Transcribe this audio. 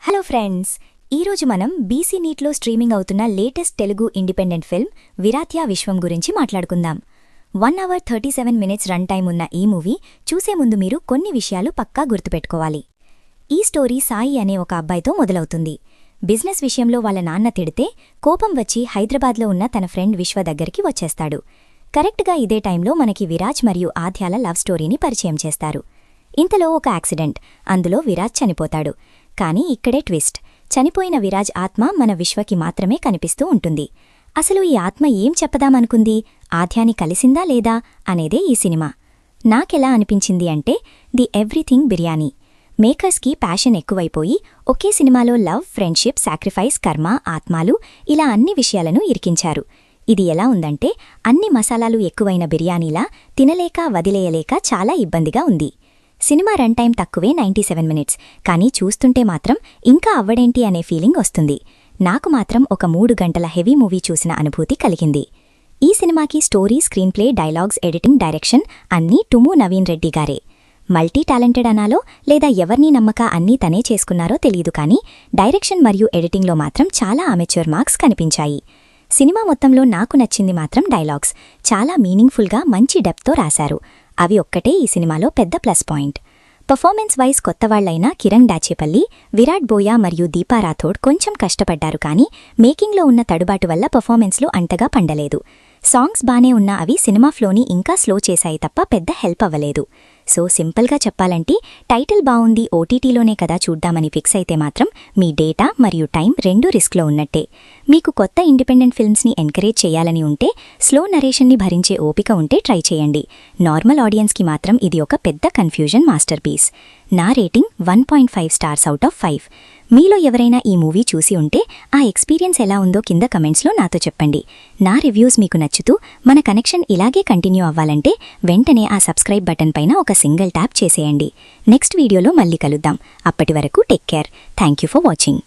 Hello friends, ఈరోజు మనం BC నీట్లో streaming అవుతున్న లేటెస్ట్ తెలుగు ఇండిపెండెంట్ ఫిల్మ్ విరాత్యా విశ్వం గురించి మాట్లాడుకుందాం. 1 hour 37 minutes రన్ టైం ఉన్న ఈ మూవీ చూసే ముందు మీరు కొన్ని విషయాలు పక్కా గుర్తుపెట్టుకోవాలి. ఈ స్టోరీ సాయి అనే ఒక అబ్బాయితో మొదలవుతుంది. బిజినెస్ విషయంలో వాళ్ళ నాన్న తిడితే కోపం వచ్చి హైదరాబాద్లో ఉన్న తన ఫ్రెండ్ విశ్వ దగ్గరికి వచ్చేస్తాడు. కరెక్ట్గా ఇదే టైంలో మనకి విరాజ్ మరియు ఆద్యాల లవ్ స్టోరీని పరిచయం చేస్తారు. ఇంతలో ఒక యాక్సిడెంట్, అందులో విరాజ్ చనిపోతాడు. కానీ ఇక్కడే ట్విస్ట్, చనిపోయిన విరాజ్ ఆత్మ మన విశ్వకి మాత్రమే కనిపిస్తూ ఉంటుంది. అసలు ఈ ఆత్మ ఏం చెప్పదామనుకుంది, ఆద్యాని కలిసిందా లేదా అనేదే ఈ సినిమా. నాకెలా అనిపించింది అంటే, ది ఎవ్రీథింగ్ బిర్యానీ. మేకర్స్కి ప్యాషన్ ఎక్కువైపోయి ఒకే సినిమాలో లవ్, ఫ్రెండ్షిప్, సాక్రిఫైస్, కర్మ, ఆత్మాలు ఇలా అన్ని విషయాలను ఇరికించారు. ఇది ఎలా ఉందంటే, అన్ని మసాలాలు ఎక్కువైన బిర్యానీలా తినలేక వదిలేయలేక చాలా ఇబ్బందిగా ఉంది. సినిమా రన్ టైం తక్కువే 97 minutes, కానీ చూస్తుంటే మాత్రం ఇంకా అవ్వడేంటి అనే ఫీలింగ్ వస్తుంది. నాకు మాత్రం ఒక 3 గంటల హెవీ మూవీ చూసిన అనుభూతి కలిగింది. ఈ సినిమాకి story, screen play, dialogues, editing, direction అన్నీ టుము నవీన్ రెడ్డి గారే. మల్టీ టాలెంటెడ్ అనాలో లేదా ఎవరినీ నమ్మక అన్నీ తనే చేసుకున్నారో తెలీదు, కానీ డైరెక్షన్ మరియు ఎడిటింగ్లో మాత్రం చాలా అమెచ్యూర్ మార్క్స్ కనిపించాయి. సినిమా మొత్తంలో నాకు నచ్చింది మాత్రం డైలాగ్స్. చాలా మీనింగ్ఫుల్గా మంచి డెప్త్తో రాశారు. అవి ఒక్కటే ఈ సినిమాలో పెద్ద ప్లస్ పాయింట్. పర్ఫార్మెన్స్ వైజ్ కొత్తవాళ్లైన కిరణ్ డాచేపల్లి, విరాట్ బోయా మరియు దీపా రాథోడ్ కొంచెం కష్టపడ్డారు, కానీ మేకింగ్లో ఉన్న తడుబాటు వల్ల పర్ఫార్మెన్స్లు అంతగా పండలేదు. సాంగ్స్ బానే ఉన్నా అవి సినిమా ఫ్లోని ఇంకా స్లో చేశాయి తప్ప పెద్ద హెల్ప్ అవ్వలేదు. సో సింపుల్గా చెప్పాలంటే, టైటిల్ బావుంది, ఓటీటీలోనే కదా చూద్దామని ఫిక్స్ అయితే మాత్రం మీ డేటా మరియు టైం రెండూ రిస్క్లో ఉన్నట్టే. మీకు కొత్త ఇండిపెండెంట్ ఫిల్మ్స్ని ఎంకరేజ్ చేయాలని ఉంటే, స్లో నరేషన్ని భరించే ఓపిక ఉంటే ట్రై చేయండి. నార్మల్ ఆడియన్స్కి మాత్రం ఇది ఒక పెద్ద కన్ఫ్యూజన్ మాస్టర్ పీస్. నా రేటింగ్ 1.5 stars out of 5. మీలో ఎవరైనా ఈ మూవీ చూసి ఉంటే ఆ ఎక్స్పీరియన్స్ ఎలా ఉందో కింద కమెంట్స్లో నాతో చెప్పండి. నా రివ్యూస్ మీకు నచ్చుతూ మన కనెక్షన్ ఇలాగే కంటిన్యూ అవ్వాలంటే వెంటనే ఆ సబ్స్క్రైబ్ బటన్ పైన ఒక సింగిల్ ట్యాప్ చేసేయండి. నెక్స్ట్ వీడియోలో మళ్ళీ కలుద్దాం. అప్పటి వరకు take care. Thank you for watching.